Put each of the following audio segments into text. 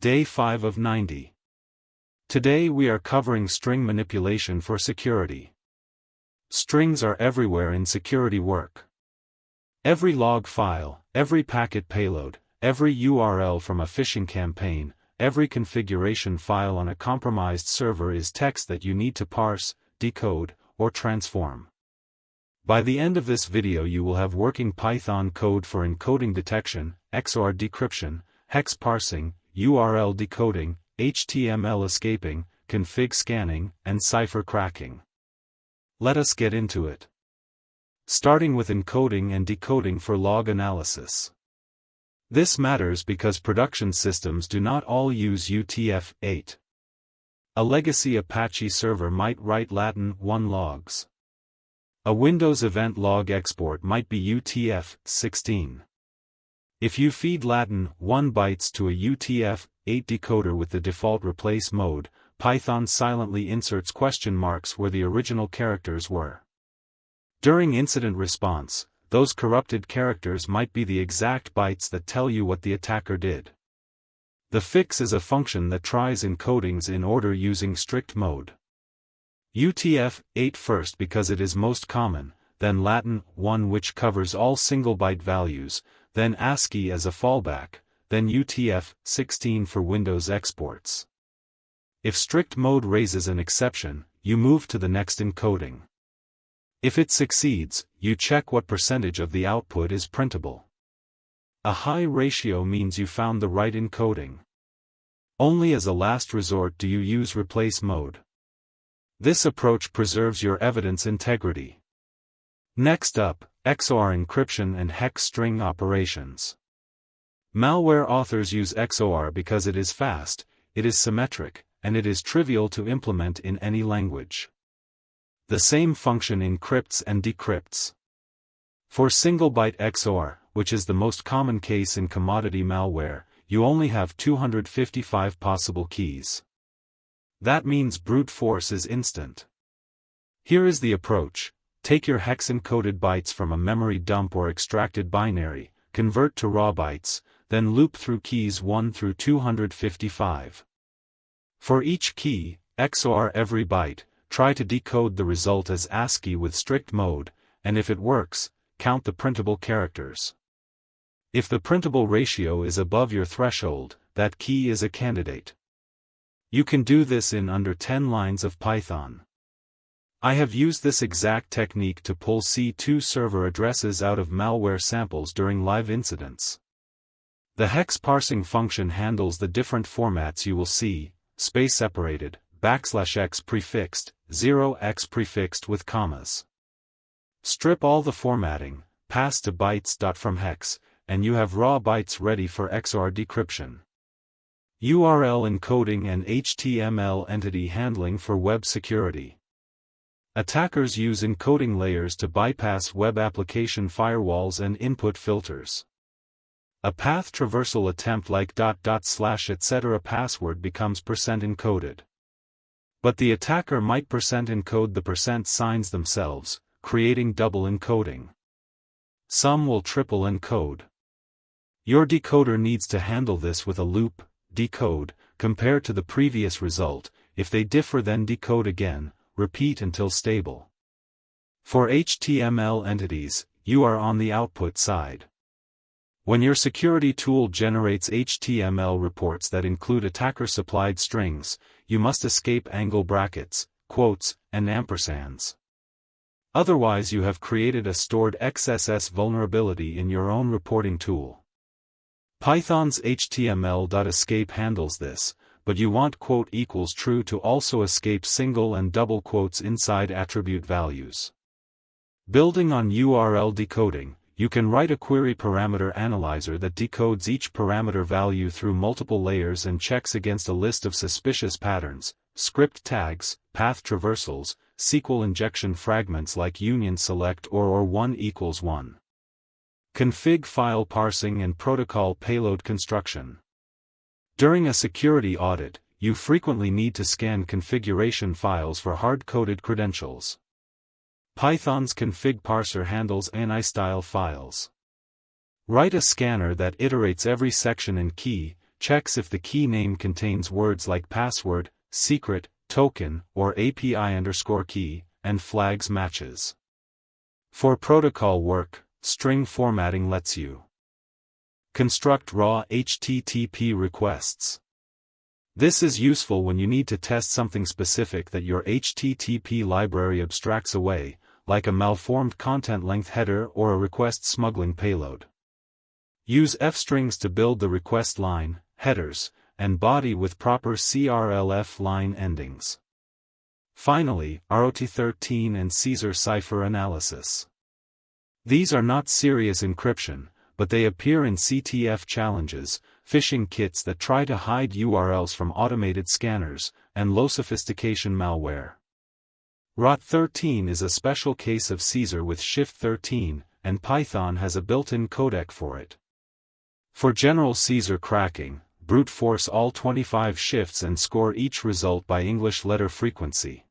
Day 5 of 90. Today we are covering string manipulation for security. Strings are everywhere in security work. Every log file, every packet payload, every URL from a phishing campaign, every configuration file on a compromised server is text that you need to parse, decode, or transform. By the end of this video you will have working Python code for encoding detection, XOR decryption, hex parsing, URL decoding, HTML escaping, config scanning, and cipher cracking. Let us get into it. Starting with encoding and decoding for log analysis. This matters because production systems do not all use UTF-8. A legacy Apache server might write Latin 1 logs. A Windows event log export might be UTF-16. If you feed Latin 1 bytes to a UTF-8 decoder with the default replace mode, Python silently inserts question marks where the original characters were. During incident response, those corrupted characters might be the exact bytes that tell you what the attacker did. The fix is a function that tries encodings in order using strict mode. UTF-8 first because it is most common, then Latin 1 which covers all single byte values, then ASCII as a fallback, then UTF-16 for Windows exports. If strict mode raises an exception, you move to the next encoding. If it succeeds, you check what percentage of the output is printable. A high ratio means you found the right encoding. Only as a last resort do you use replace mode. This approach preserves your evidence integrity. Next up, XOR encryption and hex string operations. Malware authors use XOR because it is fast, it is symmetric, and it is trivial to implement in any language. The same function encrypts and decrypts. For single-byte XOR, which is the most common case in commodity malware, you only have 255 possible keys. That means brute force is instant. Here is the approach. Take your hex-encoded bytes from a memory dump or extracted binary, convert to raw bytes, then loop through keys 1 through 255. For each key, XOR every byte, try to decode the result as ASCII with strict mode, and if it works, count the printable characters. If the printable ratio is above your threshold, that key is a candidate. You can do this in under 10 lines of Python. I have used this exact technique to pull C2 server addresses out of malware samples during live incidents. The hex parsing function handles the different formats you will see: space separated, \x prefixed, 0x prefixed with commas. Strip all the formatting, pass to bytes. From hex, and you have raw bytes ready for XOR decryption. URL encoding and HTML entity handling for web security. Attackers use encoding layers to bypass web application firewalls and input filters. A path traversal attempt like .. etc. password becomes %encoded. But the attacker might %encode the % signs themselves, creating double encoding. Some will triple encode. Your decoder needs to handle this with a loop, decode, compare to the previous result, if they differ then decode again, repeat until stable. For HTML entities, you are on the output side. When your security tool generates HTML reports that include attacker-supplied strings, you must escape angle brackets, quotes, and ampersands. Otherwise you have created a stored XSS vulnerability in your own reporting tool. Python's HTML.escape handles this, but you want quote equals true to also escape single and double quotes inside attribute values. Building on URL decoding, you can write a query parameter analyzer that decodes each parameter value through multiple layers and checks against a list of suspicious patterns, script tags, path traversals, SQL injection fragments like union select or 1 equals 1. Config file parsing and protocol payload construction. During a security audit, you frequently need to scan configuration files for hard-coded credentials. Python's config parser handles ANI-style files. Write a scanner that iterates every section and key, checks if the key name contains words like password, secret, token, or API_key, and flags matches. For protocol work, string formatting lets you construct raw HTTP requests. This is useful when you need to test something specific that your HTTP library abstracts away, like a malformed content length header or a request smuggling payload. Use f-strings to build the request line, headers, and body with proper CRLF line endings. Finally, ROT13 and Caesar cipher analysis. These are not serious encryption, but they appear in CTF challenges, phishing kits that try to hide URLs from automated scanners, and low-sophistication malware. ROT13 is a special case of Caesar with Shift13, and Python has a built-in codec for it. For general Caesar cracking, brute force all 25 shifts and score each result by English letter frequency.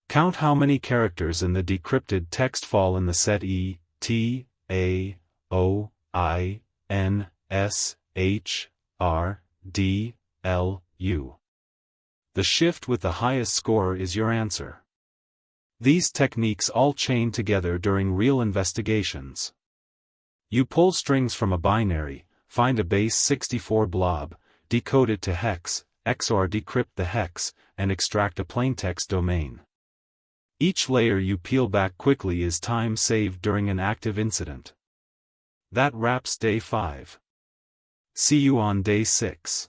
Count how many characters in the decrypted text fall in the set E, T, A, O, I, N, S, H, R, D, L, U. The shift with the highest score is your answer. These techniques all chain together during real investigations. You pull strings from a binary, find a base 64 blob, decode it to hex, XOR decrypt the hex, and extract a plaintext domain. Each layer you peel back quickly is time saved during an active incident. That wraps day 5. See you on day 6.